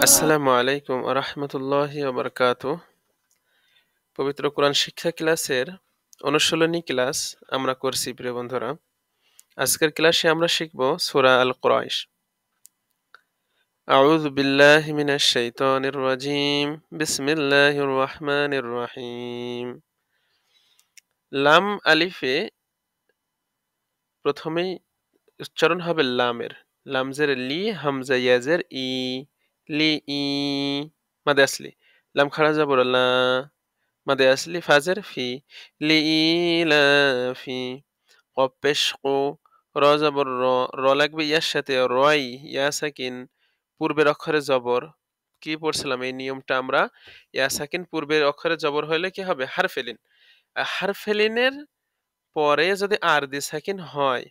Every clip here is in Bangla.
আসসালামু আলাইকুম ওয়া রাহমাতুল্লাহি ওয়া বারাকাতুহু। পবিত্র কোরআন শিক্ষা ক্লাসের অনুশীলনী ক্লাস আমরা করছি প্রিয় বন্ধুরা। আজকের ক্লাসে আমরা শিখব সূরা আল কুরাইশ। আউযু বিল্লাহি মিনাশ শাইতানির রাজীম। বিসমিল্লাহির রহমানির রহিম। লাম আলিফে প্রথমেই উচ্চারণ হবে লামের। লামজের লি, হামজা ইয়াজের ই, লি ই, মাদে আসলি। লাম খাড়া জবর লা, মাদে আসলি ফাজের ফি, লিইলাফি, কফ পেশ কু, র জবর র, র লাগবে ইয়ার সাথে, রয় ইয়া সাকিন পূর্বের অক্ষরে জবর। কি পড়ছিলাম এই নিয়মটা আমরা? ইয়া সাকিন পূর্বের অক্ষরে জবর হইলে কি হবে? হারফেলিন। হারফেলিনের পরে যদি আরদি সাকিন হয়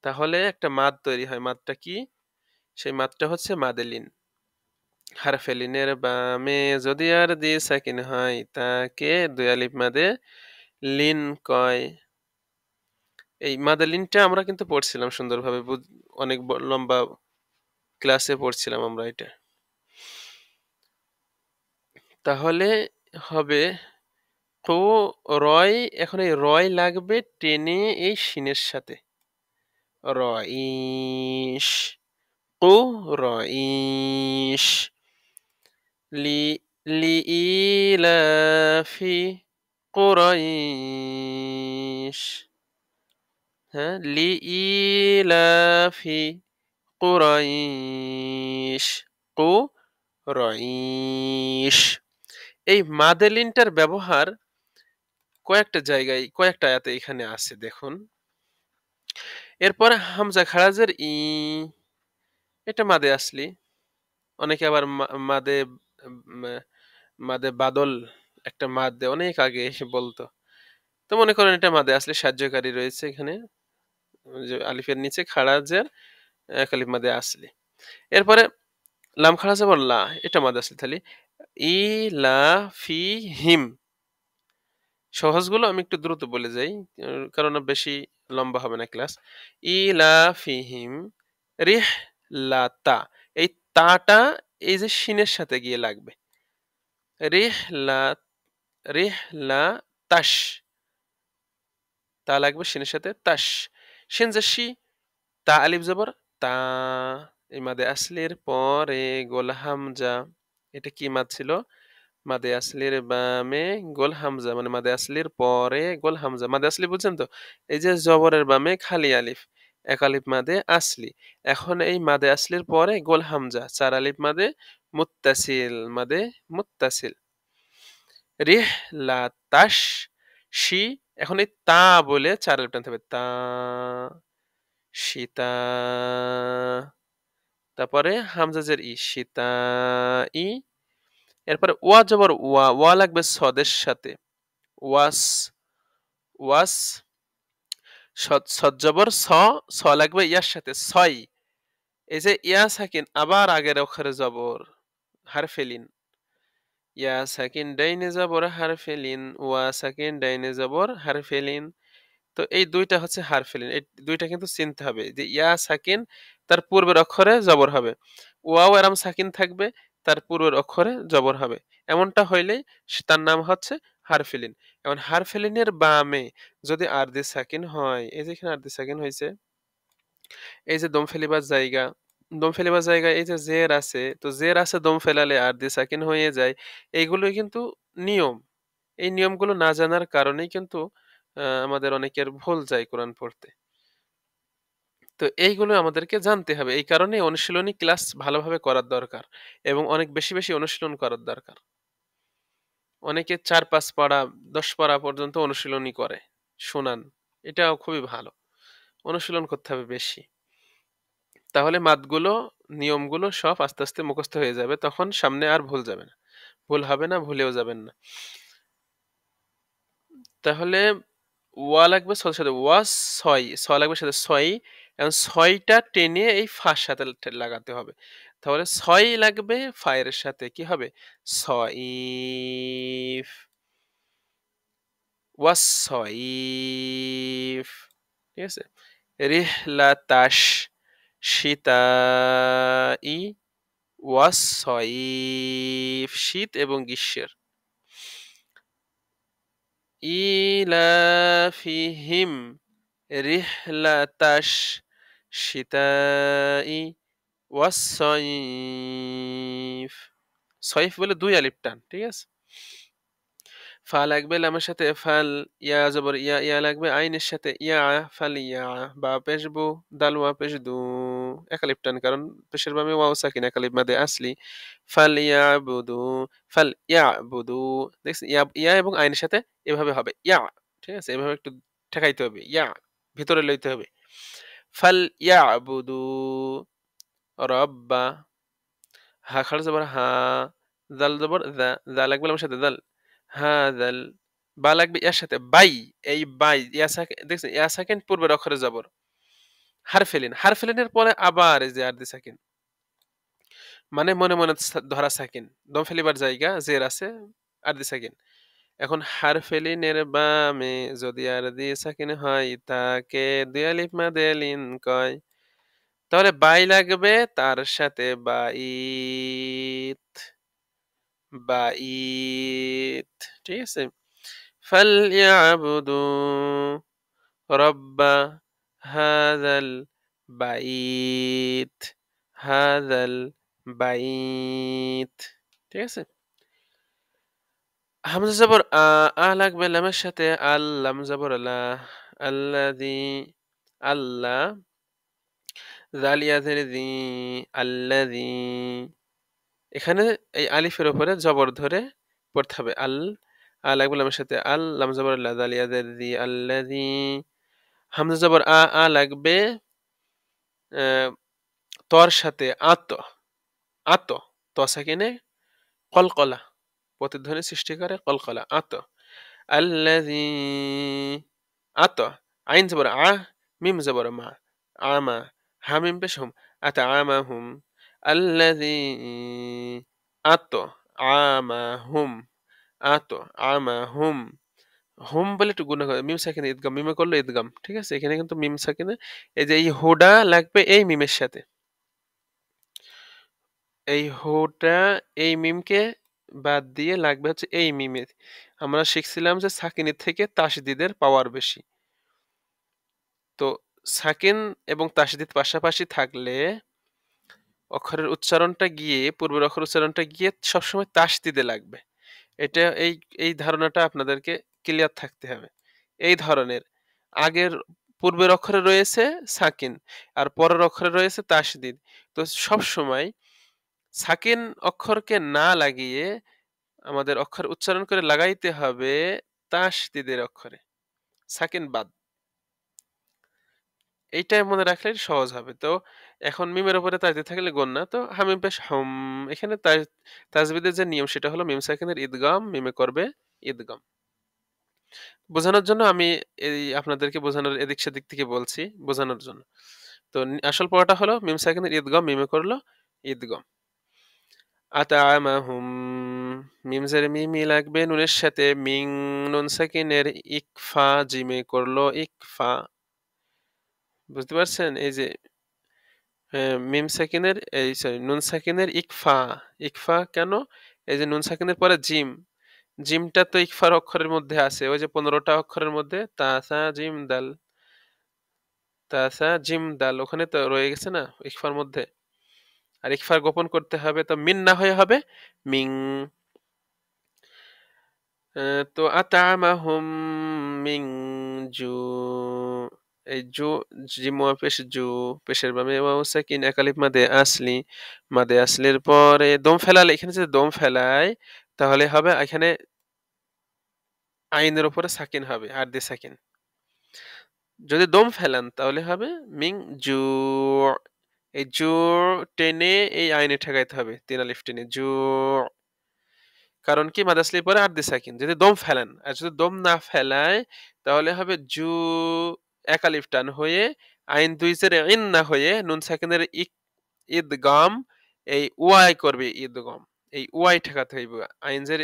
তাহলে একটা মাদ তৈরি হয়। মাদটা কি? সেই মাদটা হচ্ছে মাদেলিন। হারফেলিনের বামে যদি আরদি সাকিন হয় তাকে দুই আলিফ মাদে লিন কয়। এই মাদালিনটা আমরা কিন্তু পড়ছিলাম সুন্দরভাবে, অনেক লম্বা ক্লাসে পড়ছিলাম আমরা এটা। তাহলে হবে কো রয়। এখন এই রয় লাগবে টেনে এই শিনের সাথে, রইশ, কো রইশ, লি লিইলাফি কুরাইশ। হ্যাঁ, লিইলাফি কুরাইশ, কুরাইশ। এই মাদেলিনটার ব্যবহার কয়েকটা জায়গায়, কয়েকটা আয়াতে এখানে আছে দেখুন। এরপরে হামজা খারাজের ই, এটা মাদে আসলি। অনেকে আবার মাদে উম, মাদে বাদল একটা মাদে অনেক আগে এসে বলতো। তো মনে করেন এটা মাদে আসলি সাহায্যকারী রয়েছে এখানে, যে আলিফের নিচে খারাজের এক আলিফ মাদে আসলি। এরপরে লাম খাড়া জবর লা, এটা মাদ আসলি তাহলে ই লা ফি হিম। সহজগুলো আমি একটু দ্রুত বলে যাই, কারণ বেশি লম্বা হবে না ক্লাস। ই লা ফি হিম রিহ লা তা। এই তাটা এই যে শিনের সাথে গিয়ে লাগবে। রিহ লা, রিহ লা তাস, তা লাগবে শিনের সাথে তাস। শিন যে শি, তা আলিফ জবর তা। এই মাদে আসলির পরে গোল হামজা। এটা কি মাদ ছিল? মাদে আসলির বামে গোল হামজা, মানে মাদে আসলির পরে গোল হামজা। মাদে আসলি বুঝছেন তো? এই যে জবরের বামে খালি আলিফ, এক আলিফ মাদে আসলি। এখন এই মাদে আসলির পরে গোল হামজা, চার আলিফ মাদে মুত্তাসিল, মাদে মুত্তাসিল। রিহ লা তাস শি। এখন এই তা বলে চার আলিফ টানতে হবে, তা সীতা। তারপরে হামজাজের ই, সীতা ই। এরপরে ওয়া জবর ওয়া, ওয়া লাগবে সদের সাথে, ওয়াস, ওয়াস। সদ জবর স, স লাগবে ইয়ার সাথে, ছয়। এই যে ইয়া সাকিন আবার আগের অক্ষরে জবর, হারফেলিন। ইয়া সাকিন ডাইনে জবর হারফেলিন, ওয়া সাকিন ডাইনে জবর হারফেলিন। তো এই দুইটা হচ্ছে হারফেলিন। এই দুইটা কিন্তু চিনতে হবে যে ইয়া সাকিন তার পূর্বের অক্ষরে জবর হবে, ওয়াও এরাম সাকিন থাকবে তার পূর্বের অক্ষরে জবর হবে। এমনটা হইলেই তার নাম হচ্ছে হারফেলিন। এখন হারফেলিনের বামে যদি আরদি সাকিন হয়, এই যে এখানে আরদি সাকিন হয়েছে, এই যে দম ফেলিবার জায়গা, দম ফেলিবার জায়গায় এই যে জের আছে, তো জের আছে দম ফেলালে আরদি সাকিন হয়ে যায়। এইগুলোই কিন্তু নিয়ম। এই নিয়মগুলো না জানার কারণেই কিন্তু আমাদের অনেকের ভুল যায় কোরআন পড়তে। তো এইগুলো আমাদেরকে জানতে হবে। এই কারণে অনুশীলনী ক্লাস ভালোভাবে করার দরকার এবং অনেক বেশি, বেশি অনুশীলন করার দরকার। অনেকে ৪-৫ পারা, ১০ পারা পর্যন্ত অনুশীলনী করে, শোনান। এটাও খুবই ভালো। অনুশীলন করতে হবে বেশি। তাহলে মাদগুলো, নিয়মগুলো সব আস্তে, আস্তে মুখস্থ হয়ে যাবে। তখন সামনে আর ভুল যাবে না। ভুল হবে না, ভুলেও যাবেন না। তাহলে ওয়া লাগবে ছয়ের সাথে, ওয়া ছয়, ছ লাগবে সাথে ছয়। এখন ছয়টা টেনে এই ফার সাথে লাগাতে হবে। তাহলে ছয় লাগবে ফায়ের সাথে, কি হবে? ছয়ফ, ওয়া ছয়ফ। ঠিক আছে? রিহলাতাশ, শীতাই, ওয়াস-সয়ীফ শীত এবং গ্রীষ্মের। ইলাফিহিম রিহলাতাশ শিতাই ওয়াস-সয়ীফ। সয়ীফ বলে ২ আলিফ টান, ঠিক আছে? ফা লাগবে লামের সাথে ফাল, ইয়া জবর ইয়া, ইয়া লাগবে আইনের সাথে ইয়া, ফাল ইয়া। বা পেশ বু, দাল ওয়া পেশ দু, এক আলিফ টান, কারণ পেশের বামে ওয়াও সাকিন, এক আলিফ মাদে আসলি। ফাল ইয়া বুদু, ফাল ইয়া বুদু। দেখছেন, ইয়া ইয়া এবং আইনের সাথে এভাবে হবে ইয়া, ঠিক আছে? এভাবে একটু ঠেকাইতে হবে, ইয়া ভিতরে লইতে হবে। ফাল ইয়া বুদু রব্বা। হা খাড়া জবর হা, জাল জবর দা, দা লাগবে আমার সাথে দাল, হা দাল। বা লাগবে ইয়ার সাথে বাই, এই বাই ইয়া সাকিন, দেখছেন ইয়া সাকিন পূর্বের অক্ষরে জবর। হারফেলিন, হারফেলিনের পরে আবার এই যে আরদি সাকিন, মানে মনে মনে ধরা সাকিন, দম ফেলিবার জায়গা জের আছে, আরদি সাকিন। এখন হারফেলিনের বামে যদি আরদি সাকিন হয় তাকে দুই আলিফ মাদে লিন কয়। তাহলে বাই লাগবে, তার সাথে বাইত, বাইত, ঠিক আছে? ফালইয়াবুদু রব্বা হাযাল বাইত, হাযাল বাইত, ঠিক আছে? হামজা জবর আ, আ লাগবে লামের সাথে, আল লাম জবর লা, আল্লাযী, আল্লাহ, জাল ইয়াজের জি, আল্লাযী। এখানে এই আলিফের উপরে জবর ধরে পড়তে হবে আল, আ লাগবে লামের সাথে আল, লাম জবর লা, জাল ইয়াজের জি, আল্লাযী। হামজা জবর আ, আ লাগবে তর সাথে আত, আত, ত সাকিনে কলকলা, প্রতিধ্বনি সৃষ্টি করে কলকলা, আত। আল্লাযী, আত, আইন জবর আ, মিম জবর মা, আমা, হামিম পেশ হুম, আত আমাহুম, আল্লাযী আত আমাহুম, আত আমাহুম। হুম বলে একটু গুণা করে, মিম সাকিনে ঈদগাম, মিমে করলে ঈদগাম, ঠিক আছে? এখানে কিন্তু মিম সাকিনে, এই যে এই হুডা লাগবে এই মিমের সাথে, এই হুটা এই মিমকে বাদ দিয়ে লাগবে হচ্ছে এই মিমের। আমরা শিখছিলাম যে সাকিনের থেকে তাসদিদের পাওয়ার বেশি। তো সাকিন এবং তাসদিদ পাশাপাশি থাকলে অক্ষরের উচ্চারণটা গিয়ে, পূর্বের অক্ষর উচ্চারণটা গিয়ে সবসময় তাসদিদে লাগবে। এটা এই এই ধারণাটা আপনাদেরকে ক্লিয়ার থাকতে হবে। এই ধরনের আগের, পূর্বের অক্ষরে রয়েছে সাকিন আর পরের অক্ষরে রয়েছে তাসদিদ। তো সবসময় সাকিন অক্ষরকে না লাগিয়ে আমাদের অক্ষর উচ্চারণ করে লাগাইতে হবে তাসদিদের অক্ষরে, সাকিন বাদ। এইটাই মনে রাখলে সহজ হবে। তো এখন মিমের উপরে তাসদিদ থাকলে গুণনা, তো হামিম পেশ হুম। এখানে তাজবিদের যে নিয়ম সেটা হলো মিম সাকিনের ঈদগাম, মিমে করবে ঈদগাম। বোঝানোর জন্য আমি এই আপনাদেরকে বোঝানোর এদিক সেদিক থেকে বলছি বোঝানোর জন্য। তো আসল পড়াটা হলো মিম সাকিনের ঈদগাম, মিমে করলো ঈদগাম। আতামাহুম, মিম জের মিমি লাগবে নুনের সাথে, মিং নুন সাকিনের ইকফা, জিমে করলো ইকফা। বুঝতে পারছেন? এই যে মিম সাকিনের, এই সরি নুন সাকিনের ইকফা, ইকফা কেন? এই যে নুন সাকিনের পরে জিম, জিমটা তো ইকফার অক্ষরের মধ্যে আছে, ওই যে 15টা অক্ষরের মধ্যে তাসা জিম দাল, তাসা জিম দাল ওখানে তো রয়ে গেছে না ইকফার মধ্যে। আর ইকফার গোপন করতে হবে, তো মিন না হয়ে হবে মিং। তো আতামাহুম মিং জু, এই জু, জিম ওয়া পেশ জু, পেশের বামে ওয়াও সাকিন, এক আলিফ মাদে আসলি, মাদে আসলির পরে দম ফেলালে, এখানে যদি দম ফেলায় তাহলে হবে এখানে আইনের উপরে সাকিন হবে, আর দিয়ে সাকিন। যদি দম ফেলান তাহলে হবে মিং জু, এই জু টেনে এই আইনে ঠেকাইতে হবে, ৩ আলিফ টেনে জু। কারণ কি মাদ আসলির পরে আর দিয়ে সাকিন, যদি দম ফেলান। আর যদি দম না ফেলায় তাহলে হবে জু, এক আলিফ টান হয়ে আইন দুই জের ইন না হয়ে নুন সাকিনের ঈদগাম, এই ওয়াই করবে ঈদগাম, এই ওয়াই ঠেকাতে হইব। আইন জের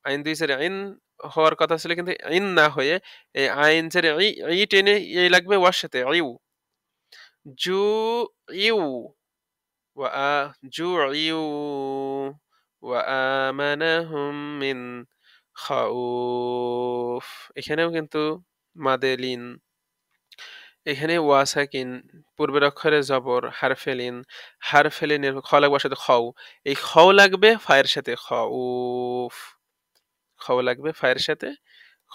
আইন দুই জের ইন হওয়ার কথা ছিল কিন্তু ইন না হয়ে এই আইন জের ই টেনে এই লাগবে ওয়ার সাথে ইউ, জু ইউ, জুইউ ওয়া আমানাহুম মিন খাউফ। এখানেও কিন্তু মাদে লিন। এখানে ওয়া সাকিন, পূর্বের অক্ষরে জবর, হারফে লিন, হারফে লিনের খ লাগবে সাথে খাও। এই খাও লাগবে ফায়ের সাথে খাউফ। খাও লাগবে ফায়ের সাথে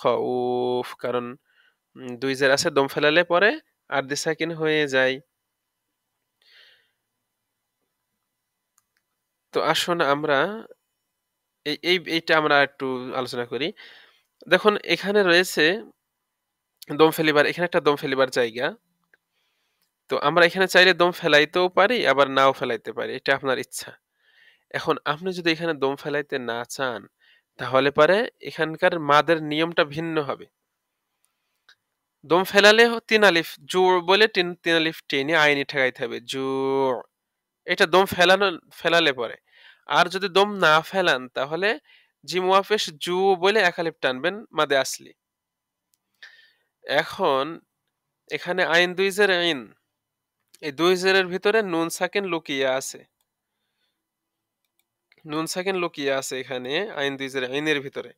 খাউফ, কারণ দুই জের আছে, দম ফেলালে পরে আরদি সাকিন হয়ে যায়। তো আসুন আমরা এইটা আমরা একটু আলোচনা করি। দেখুন এখানে রয়েছে দম ফেলিবার, এখানে একটা দম ফেলিবার জায়গা। তো আমরা এখানে চাইলে দম ফেলাইতেও পারি, আবার নাও ফেলাইতে পারি, এটা আপনার ইচ্ছা। এখন আপনি যদি এখানে দম ফেলাইতে না চান, তাহলে পারে এখানকার মাদের নিয়মটা ভিন্ন হবে। দম ফেলালে তিন আলিফ জোর বলে তিন আলিফ টেনে আইনি ঠেকাইতে হবে জু। এটা দম ফেলালে পরে। আর যদি দম না ফেলান তাহলে জিম ওয়াফেস জু বলে এক আলিফ টানবেন মাদে আসলি। এখন এখানে আইন দুই জের আইন, এই দুই জেরের ভিতরে নুন সাকিন লুকিয়ে আছে। নুন সাকিন লুকিয়ে আছে এখানে আইন দুই জের আইনের ভিতরে।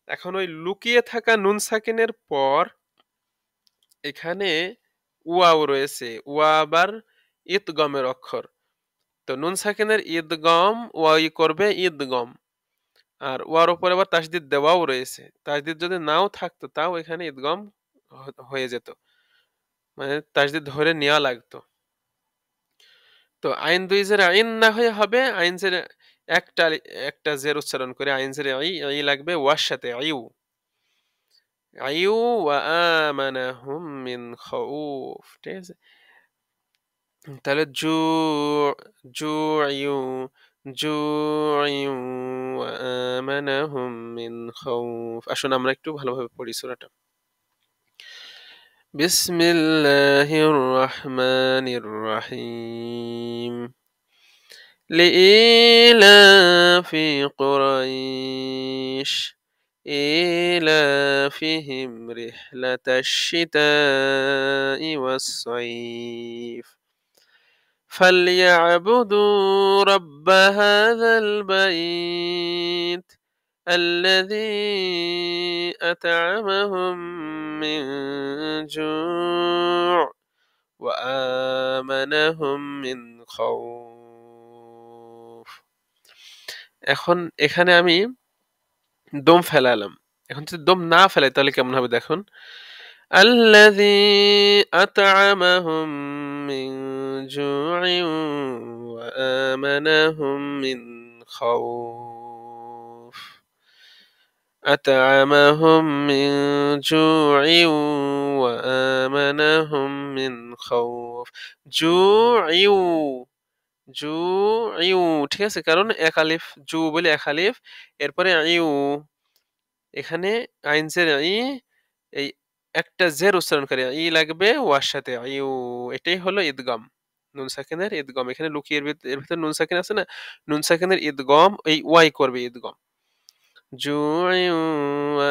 এখন ওই লুকিয়ে থাকা নুন সাকিনের পর এখানে ওয়াও রয়েছে, ওয়া আবার ইদগমের অক্ষর। তো নুন সাকিনের ঈদগম ওয়াই করবে ঈদগম, আর ওয়ার উপরে আবার তাসদিদ দেওয়াও রয়েছে। তাসদিদ যদি নাও থাকতো তাও এখানে ঈদগম হয়ে যেত, মানে তাসদিদ ধরে নেওয়া লাগতো। তো আইন দুই জের আইন না হয়ে হবে আইন জের একটা একটা জের উচ্চারণ করে আইন জের আই আই লাগবে ওয়ার সাথে আইউ। আইউ ওয়া আমানাহুম মিন খাউফ, ঠিক আছে। তাহলে জুইউ জুইউ ওয়া আমানাহুম মিন খাউফ। আসুন আমরা একটু ভালোভাবে পড়ি সূরাটা। বিসমিল্লাহির রহমানির রহিম। লিইলাফি কুরাইশ إيلافهم رحلة الشتاء والصيف فليعبدوا رب هذا البيت الذي أطعمهم من جوع وآمنهم من خوف। এখন এখানে আমি দম ফেলালাম। এখন যদি দম না ফেলাই তাহলে কেমন হবে দেখুন। আল্লাযী আত'আমাহুম মিন জু'ইন ওয়া আমানাহুম মিন খাউফ। আত'আমাহুম মিন জু'ইন ওয়া আমানাহুম মিন খাউফ। জু'ইউ জু'ইউ, ঠিক আছে? কারণ এক আলিফ জু বলে এক আলিফ, এরপরে ইউ, এখানে আইন জের ই, এই একটা জের উচ্চারণ করে ই লাগবে ওয়ার সাথে ইউ। এটাই হলো ঈদগাম, নুন সাকিনের ঈদগাম। এখানে লুকিয়ে এর ভিতরে নুন সাকিন আছে না, নুন সাকিনের ঈদগাম এই ওয়াই করবে ঈদগাম। জুইউ ওয়া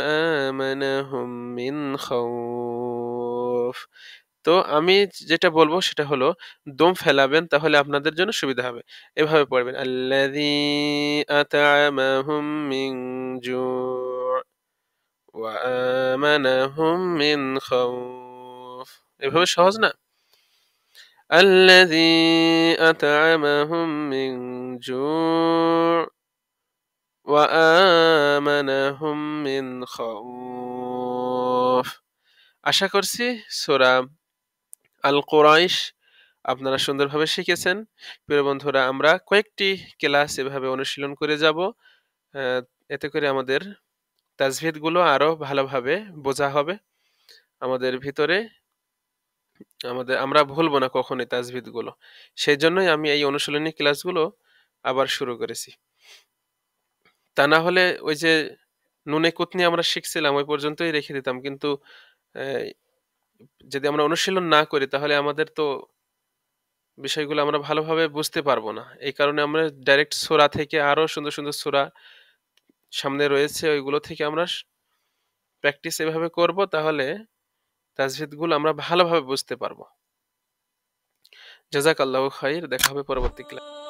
আমানাহুম মিন খাউফ। তো আমি যেটা বলবো সেটা হলো দম ফেলাবেন, তাহলে আপনাদের জন্য সুবিধা হবে। এভাবে পড়বেন আল্লাযী আত'আমাহুম মিন জু' ওয়া আমানাহুম মিন খাউফ। এভাবে সহজ না? আল্লাযী আত'আমাহুম মিন জু' ওয়া আমানাহুম মিন খাউফ। আশা করছি সূরা আল কুরাইশ আপনারা সুন্দরভাবে শিখেছেন। প্রিয় বন্ধুরা, আমরা কয়েকটি ক্লাস এভাবে অনুশীলন করে যাব। আহ, এতে করে আমাদের তাজভিদগুলো আরো ভালোভাবে বোঝা হবে আমাদের ভিতরে। আমরা ভুলবো না কখনোই তাজভিদগুলো। সেই জন্যই আমি এই অনুশীলনী ক্লাসগুলো আবার শুরু করেছি। তা না হলে ওই যে নুনে কুতনি আমরা শিখছিলাম ওই পর্যন্তই রেখে দিতাম, কিন্তু আহ, যদি আমরা অনুশীলন না করি তাহলে আমাদের তো বিষয়গুলো আমরা ভালোভাবে বুঝতে পারবো না। এই কারণে আমরা ডাইরেক্ট সূরা থেকে, আরো সুন্দর সুন্দর সূরা সামনে রয়েছে ওইগুলো থেকে আমরা প্র্যাকটিস এভাবে করব, তাহলে তাজভিদগুলো আমরা ভালোভাবে বুঝতে পারবো। জাযাকাল্লাহু খাইর। দেখা হবে পরবর্তী ক্লাসে।